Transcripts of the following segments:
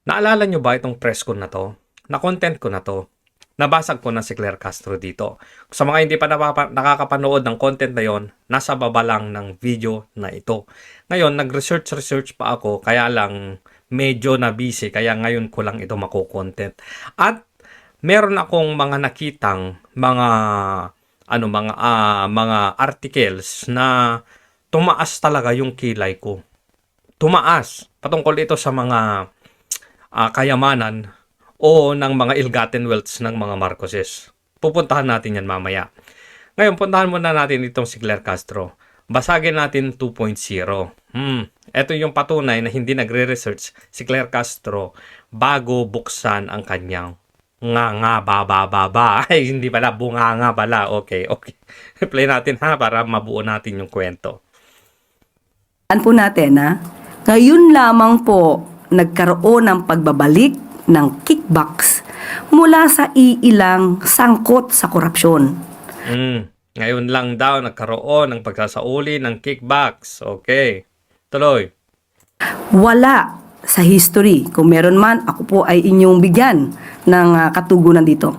Naalala nyo ba itong press ko na to? Na-content ko na to? Nabasag ko na si Claire Castro dito. Sa mga hindi pa nakakapanood ng content na yon, nasa baba lang ng video na ito. Ngayon, nag-research pa ako, kaya lang medyo na busy, kaya ngayon ko lang ito mako-content. At meron akong mga nakitang mga articles na tumaas talaga yung kilay ko. Tumaas. Patungkol ito sa mga kayamanan o ng mga ill-gotten wealths ng mga Marcoses. Pupuntahan natin yan mamaya. Ngayon, puntahan muna natin itong si Claire Castro. Basagin natin 2.0. Ito yung patunay na hindi nagre-research si Claire Castro bago buksan ang kanyang Ay, hindi pala, bunganga pala. Okay. Play natin ha, para mabuo natin yung kwento. Po natin ngayon lamang po nagkaroon ng pagbabalik ng kickbacks mula sa iilang sangkot sa korupsyon. Ngayon lang daw nagkaroon ng pagsasauli ng kickbacks. Okay. Tuloy. Wala sa history. Kung meron man, ako po ay inyong bigyan ng katugunan dito.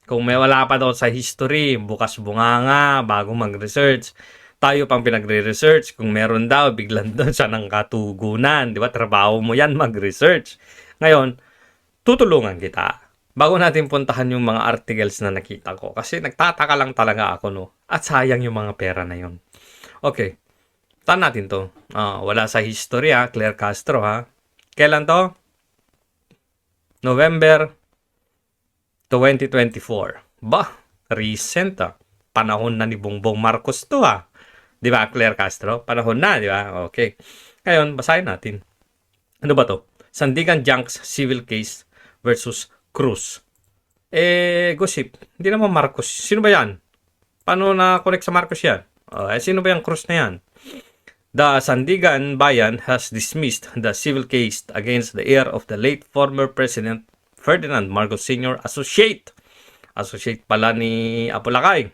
Kung may wala pa daw sa history, bukas bunganga, bago mag-research. Tayo pang pinagre-research. Kung meron daw, biglan doon siya ng katugunan. Di ba? Trabaho mo yan, mag-research. Ngayon, tutulungan kita. Bago natin puntahan yung mga articles na nakita ko. Kasi nagtataka lang talaga ako, no? At sayang yung mga pera na yun. Okay. Taan natin to. Wala sa history, Claire Castro, Kailan to? November 2024. Recent, Panahon na ni Bongbong Marcos to, Di ba, Claire Castro? Panahon na, di ba? Okay. Ngayon, basahin natin. Ano ba to? Sandigan Junks Civil Case versus Cruz. Gossip. Hindi naman Marcos. Sino ba yan? Paano na-connect sa Marcos yan? Sino ba yung Cruz na yan? The Sandigan Bayan has dismissed the civil case against the heir of the late former President Ferdinand Marcos Sr. Associate pala ni Apolacay,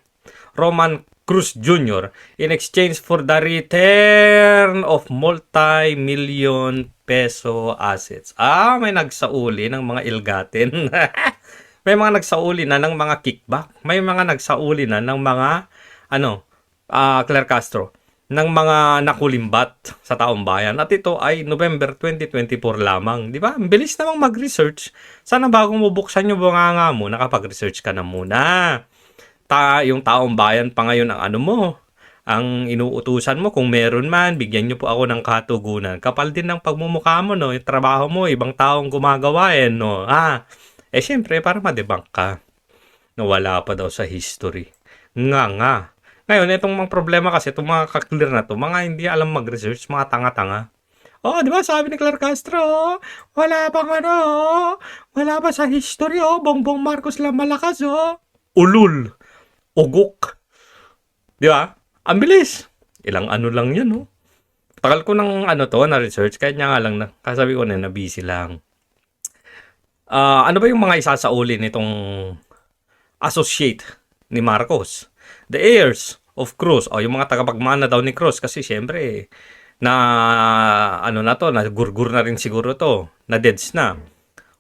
Roman Cruz Jr. in exchange for the return of multi-million peso assets. May nagsauli ng mga ill-gotten. May mga nagsauli na ng mga kickback. May mga nagsauli na ng mga Claire Castro, ng mga nakulimbat sa taong bayan. At ito ay November 2024 lamang. Di ba? Ang bilis namang mag-research. Sana bago mo buksan yung bunganga mo, nakapag-research ka na muna. Yung taong bayan pa ngayon ang inuutusan mo. Kung meron man, bigyan nyo po ako ng katugunan. Kapal din ng pagmumukha mo, no? Yung trabaho mo, ibang taong gumagawa, no? Syempre, para ma-debunk ka. Wala pa daw sa history. Nga. Ngayon, itong mga problema kasi, itong mga kaklear na to, mga hindi alam mag-research, mga tanga-tanga. Di ba sabi ni Claire Castro, wala ba sa history, Bongbong Marcos lang malakas, ulul. Ugok. Di ba? Ang bilis. Ilang lang yan, Tagal ko ng na-research. Kahit nga lang, kasabi ko na busy lang. Ano ba yung mga isasauli nitong associate ni Marcos? The heirs of Cruz. Yung mga tagapagmana daw ni Cruz. Kasi syempre, nagurgur na rin siguro to. Na-deads na.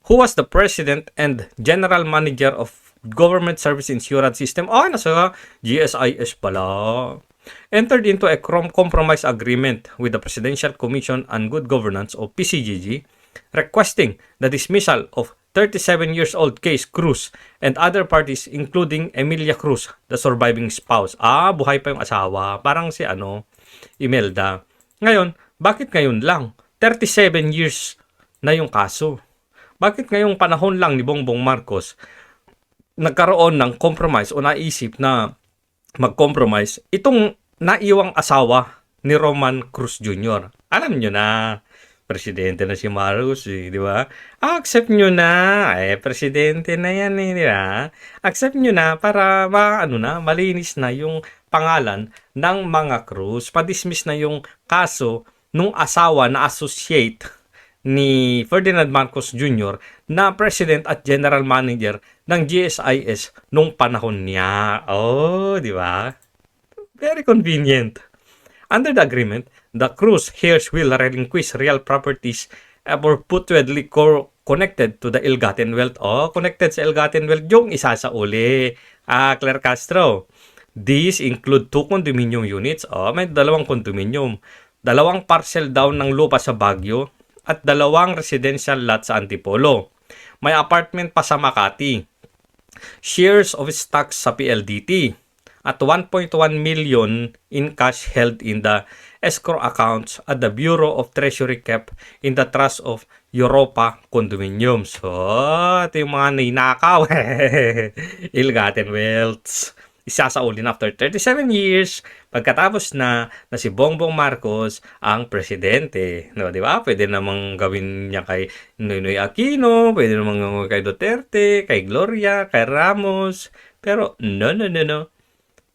Who was the president and general manager of Government Service Insurance System? Nasa GSIS pala. Entered into a compromise agreement with the Presidential Commission on Good Governance o PCGG, requesting the dismissal of 37 years old case Cruz and other parties including Emilia Cruz, the surviving spouse. Buhay pa yung asawa. Parang si Imelda. Ngayon, bakit ngayon lang? 37 years na yung kaso. Bakit ngayong panahon lang ni Bongbong Marcos nagkaroon ng compromise o naisip na mag-compromise itong naiwang asawa ni Roman Cruz Jr. Alam nyo na, presidente na si Marcos, di ba? Accept nyo na. Presidente na yan, di ba? Accept nyo na para malinis na yung pangalan ng mga Cruz. Pa-dismiss na yung kaso nung asawa na associate ni Ferdinand Marcos Jr. na President at General Manager ng GSIS nung panahon niya. Di ba? Very convenient. Under the agreement, the Cruz heirs will relinquish real properties purportedly connected to the ill-gotten wealth. Connected sa ill-gotten wealth yung isasauli. Claire Castro. These include 2 condominium units. May 2 condominium. 2 parcel daw ng lupa sa Baguio at 2 residential lot sa Antipolo. May apartment pa sa Makati. Shares of stocks sa PLDT at 1.1 million in cash held in the escrow accounts at the Bureau of Treasury kept in the Trust of Europa Condominiums. Ito yung mga ninakaw. Ill-gotten wealths. Isasaulin after 37 years pagkatapos na si Bongbong Marcos ang presidente. No, di ba? Pwede namang gawin niya kay Noynoy Aquino, pwede namang gawin kay Duterte, kay Gloria, kay Ramos. Pero no.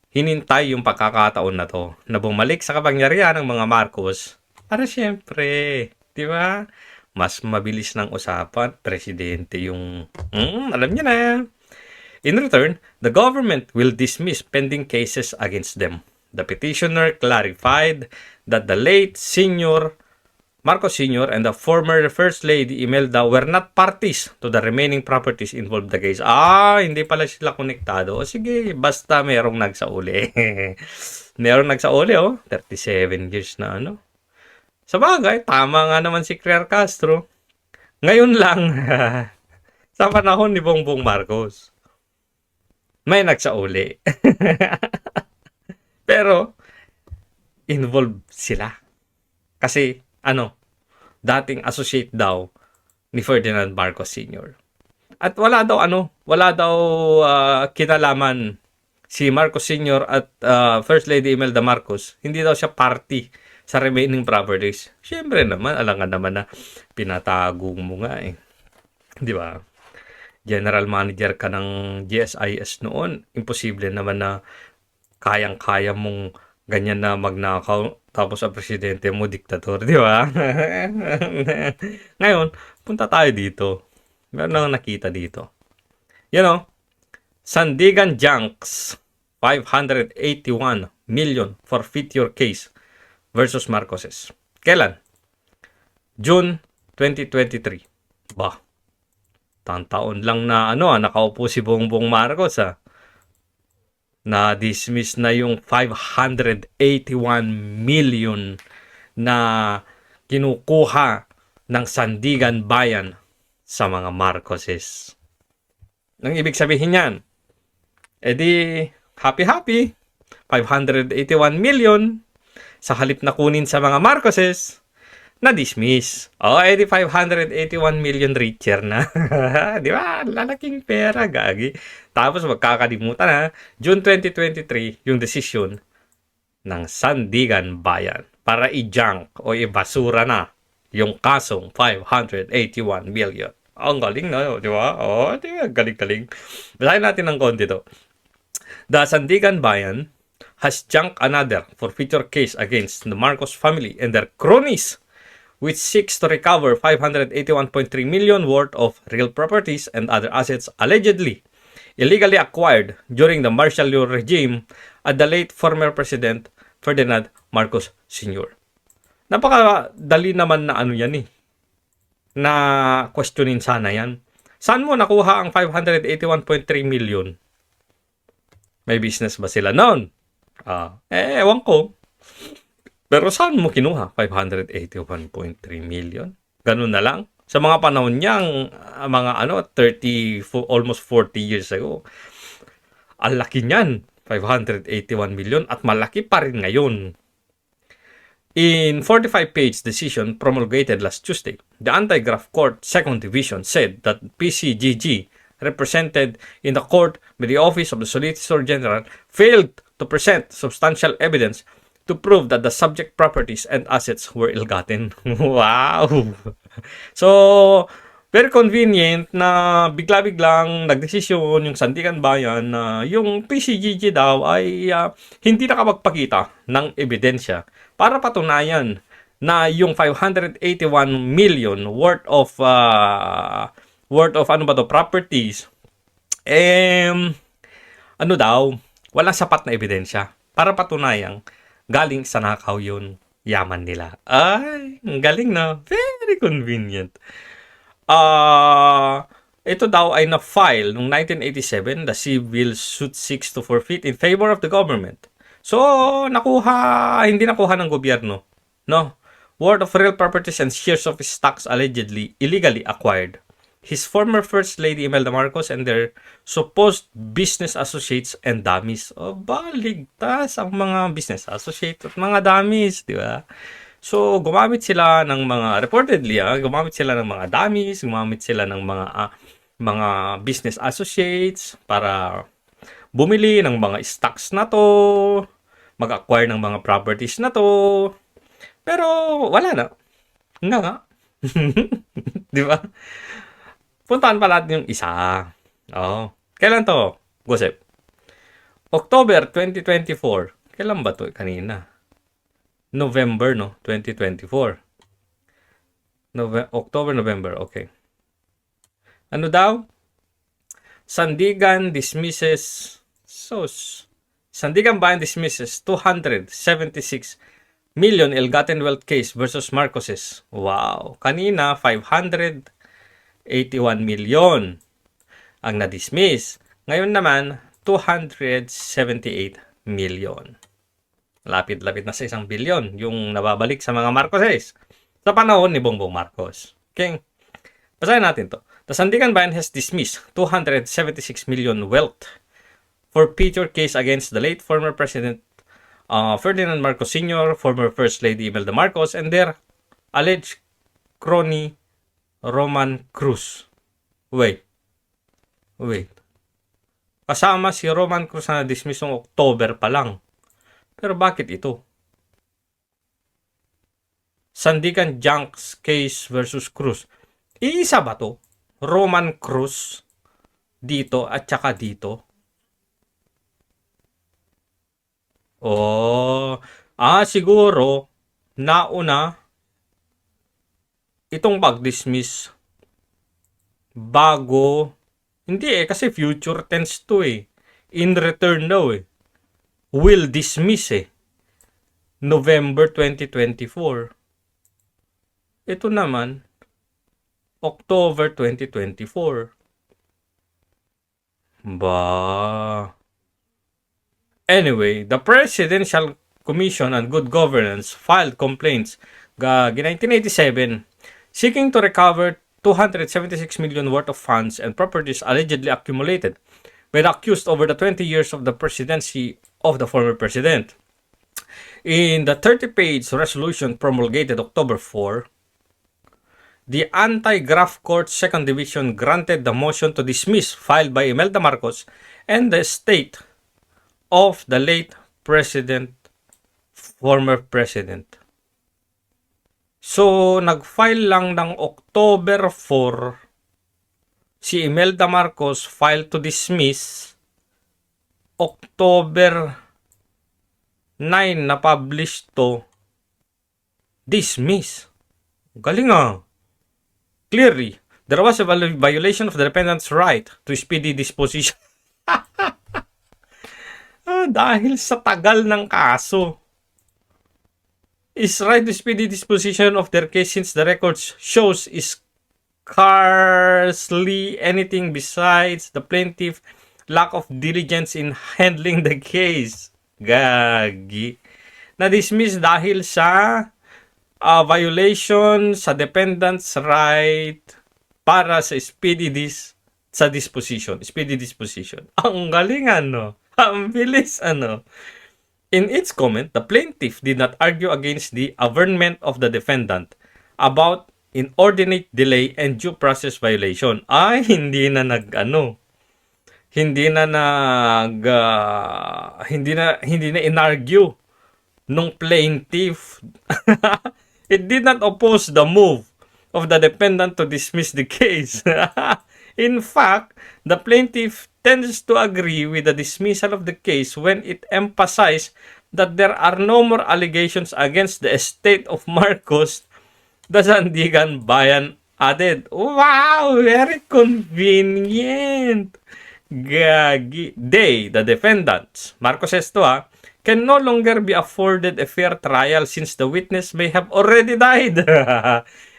Hinintay yung pagkakataon na to na bumalik sa kapangyarihan ng mga Marcos para syempre, di ba? Mas mabilis ng usapan, presidente yung, alam niya na. In return, the government will dismiss pending cases against them. The petitioner clarified that the late Senior Marcos Sr. and the former First Lady Imelda were not parties to the remaining properties involved in the case. Hindi pala sila konektado. Sige, basta merong nagsauli. Merong nagsauli, 37 years na Sa bagay, tama nga naman si Claire Castro. Ngayon lang, sa panahon ni Bongbong Marcos, may nagsauli. Pero, involved sila. Kasi, dating associate daw ni Ferdinand Marcos Sr. At wala daw kinalaman si Marcos Sr. at First Lady Imelda Marcos. Hindi daw siya party sa remaining properties. Siyempre naman, alangan naman na pinatago mo nga Di ba? General manager ka ng GSIS noon. Imposible naman na kayang-kaya mong ganyan na magnakaw tapos ang presidente mo diktator, di ba? Ngayon, punta tayo dito. Meron lang nakita dito. Sandigan Junks 581 million forfeiture case versus Marcoses. Kailan? June 2023. Taon lang na nakaupo si Bongbong Marcos na-dismiss na yung 581 million na kinukuha ng Sandigan Bayan sa mga Marcoses. Ang ibig sabihin yan, happy-happy, 581 million sa halip na kunin sa mga Marcoses, na-dismiss. 581 million richer na. Di ba? Lalaking pera, gagi. Tapos magkakalimutan na, June 2023, yung decision ng Sandigan Bayan para i-junk o i-basura na yung kasong 581 million. Ang galing na, di ba? Di ba? Galing-galing. Basahin natin ng konti to. The Sandigan Bayan has junked another forfeiture case against the Marcos family and their cronies, which seeks to recover 581.3 million worth of real properties and other assets allegedly illegally acquired during the martial law regime at the late former President Ferdinand Marcos Sr. Napakadali naman na na questionin sana yan. Saan mo nakuha ang 581.3 million? May business ba sila noon? Ewan ko. Pero saan mo kinuha 581.3 million? Ganun na lang. Sa mga panahon niyang mga almost 40 years ago. Ang laki niyan, 581 million at malaki pa rin ngayon. In 45-page decision promulgated last Tuesday, the Anti-Graft Court 2nd Division said that PCGG, represented in the court by the Office of the Solicitor General, failed to present substantial evidence to prove that the subject properties and assets were ill-gotten. Wow! So, very convenient na bigla-biglang nagdesisyon yung Sandigan Bayan na yung PCGG daw ay hindi nakapagpakita ng ebidensya para patunayan na yung 581 million worth of properties walang sapat na ebidensya para patunayang galing sa nakaw yun. yaman nila. Ay, ang galing na. Very convenient. Ito daw ay na-file noong 1987, the civil suit seeks to forfeit in favor of the government. So, hindi nakuha ng gobyerno. No? Worth of real properties and shares of his stocks allegedly illegally acquired. His former First Lady Imelda Marcos and their supposed business associates and dummies. O, baligtas ang mga business associates at mga dummies, di ba? So, gumamit sila ng gumamit sila ng mga dummies, gumamit sila ng mga business associates para bumili ng mga stocks na to, mag-acquire ng mga properties na to. Pero, wala na. Nga. Di ba? Puntahan pa natin yung isa. Oh. Kailan to? Gosep. October 2024. Kailan ba to? Kanina. November, no? 2024. October, November. Okay. Ano daw? Sandigan Bayan dismisses 276 million ill-gotten wealth case versus Marcoses. Wow. Kanina, 581 million ang na-dismiss. Ngayon naman, 278 million. Lapit-lapit na sa 1 billion yung nababalik sa mga Marcoses sa panahon ni Bongbong Marcos. Okay? Basahin natin to. The Sandigan Bayan has dismissed 276 million wealth forfeiture case against the late former President Ferdinand Marcos Sr., former First Lady Imelda Marcos, and their alleged crony Roman Cruz. Wait. Kasama si Roman Cruz na dismiss noong October pa lang. Pero bakit ito? Sandigan Junks case versus Cruz. Iisa ba to? Roman Cruz dito at saka dito? Siguro nauna itong pag-dismiss bago, hindi kasi future tense to in return daw will dismiss November 2024. Ito naman October 2024. Anyway, the Presidential Commission on Good Governance filed complaints in 1987 seeking to recover 276 million worth of funds and properties allegedly accumulated by the accused over the 20 years of the presidency of the former president. In the 30-page resolution promulgated October 4, the Anti-Graft Court Second Division granted the motion to dismiss filed by Imelda Marcos and the estate of the late former president. So, nag-file lang ng October 4 si Imelda Marcos, file to dismiss. October 9 na publish to, dismiss. Galing Clearly, there was a violation of the defendant's right to speedy disposition. Dahil sa tagal ng kaso. Is right to speedy disposition of their case since the records shows is scarcely anything besides the plaintiff lack of diligence in handling the case. Gagi. Na-dismiss dahil sa violation sa defendant's right para sa speedy disposition. Ang galing Ang bilis In its comment, the plaintiff did not argue against the averment of the defendant about inordinate delay and due process violation. Hindi na inargue nung plaintiff. It did not oppose the move of the defendant to dismiss the case. In fact, the plaintiff tends to agree with the dismissal of the case when it emphasized that there are no more allegations against the estate of Marcos. The Sandigan Bayan added. Wow! Very convenient! Gagi. They, the defendants, Marcoses to can no longer be afforded a fair trial since the witness may have already died.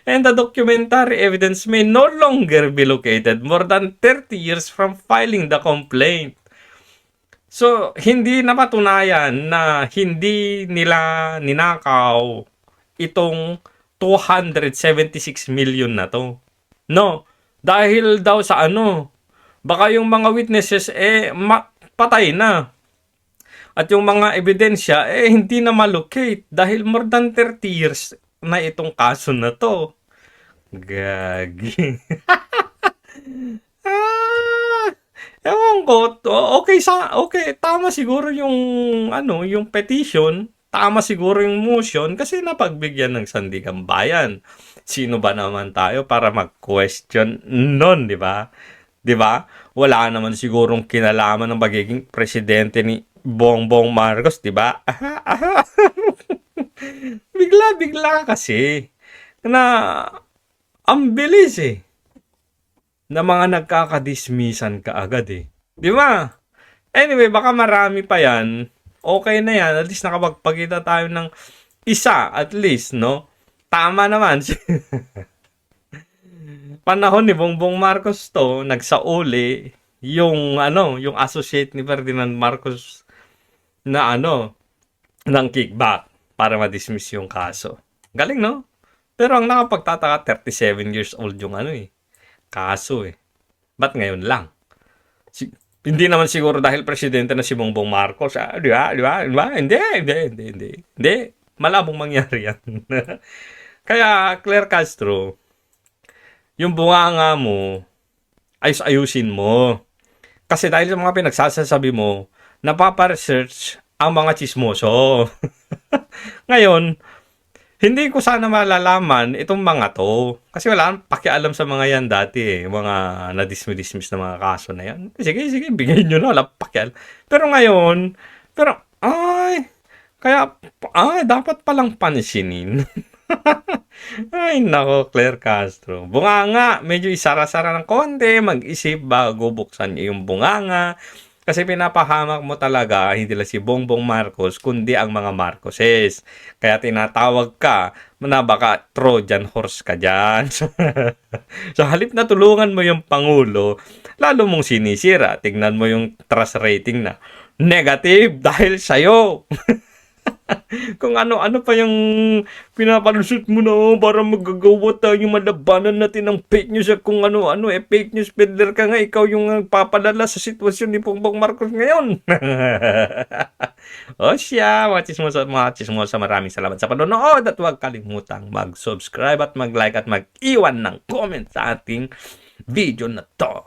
And the documentary evidence may no longer be located more than 30 years from filing the complaint. So, hindi na matunayan na hindi nila ninakaw itong 276 million na to. No, dahil daw sa ano, baka yung mga witnesses patay na. At yung mga ebidensya hindi na malocate dahil more than 30 years na itong kaso na to. Gagi. Ewan ko, okay, tama siguro yung yung petition, tama siguro yung motion kasi napagbigyan ng Sandigan Bayan. Sino ba naman tayo para mag-question nun, di ba? Di ba? Wala naman sigurong kinalaman ng magiging presidente ni Bongbong Marcos, di ba? Bigla-bigla kasi na ang bilis na mga nagkakadismisan kaagad Di ba? Anyway, baka marami pa yan. Okay na yan. At least nakapagpakita tayo ng isa at least, no? Tama naman. Panahon ni Bongbong Marcos to, nagsauli yung yung associate ni Ferdinand Marcos na ng kickback para ma-dismiss yung kaso. Galing, no? Pero ang nakapagtataka, 37 years old yung kaso Ba't ngayon lang? Hindi naman siguro dahil presidente na si Bongbong Marcos. Di ba? Di ba? Di ba? Hindi. Malabong mangyari yan. Kaya, Claire Castro, yung bunganga mo, ayusin mo. Kasi dahil sa mga pinagsasabi mo, napaparesearch ang mga chismoso. Ngayon, hindi ko sana malalaman itong mga to. Kasi wala akong pakialam sa mga yan dati Mga na-dismiss na mga kaso na yan. Sige, bigyan nyo na. Wala pakialam. Pero ngayon, dapat palang pansinin. Ay, nako, Claire Castro. Bunganga, medyo isara-sara ng konti. Mag-isip bago buksan niyo yung bunganga. Kasi pinapahamak mo talaga hindi lang si Bongbong Marcos kundi ang mga Marcoses. Kaya tinatawag ka na baka Trojan horse ka dyan. So halip na tulungan mo yung Pangulo, lalo mong sinisira. Tignan mo yung trust rating na negative dahil sa'yo. Kung ano-ano pa yung pinapalusot mo na para magagawa tayo malabanan natin ng fake news at kung ano-ano fake news peddler ka nga, ikaw yung nagpapadala sa sitwasyon ni Bongbong Marcos ngayon. O siya, mga chismosa, maraming salamat sa panonood at huwag kalimutang mag-subscribe at mag-like at mag-iwan ng comment sa ating video na to.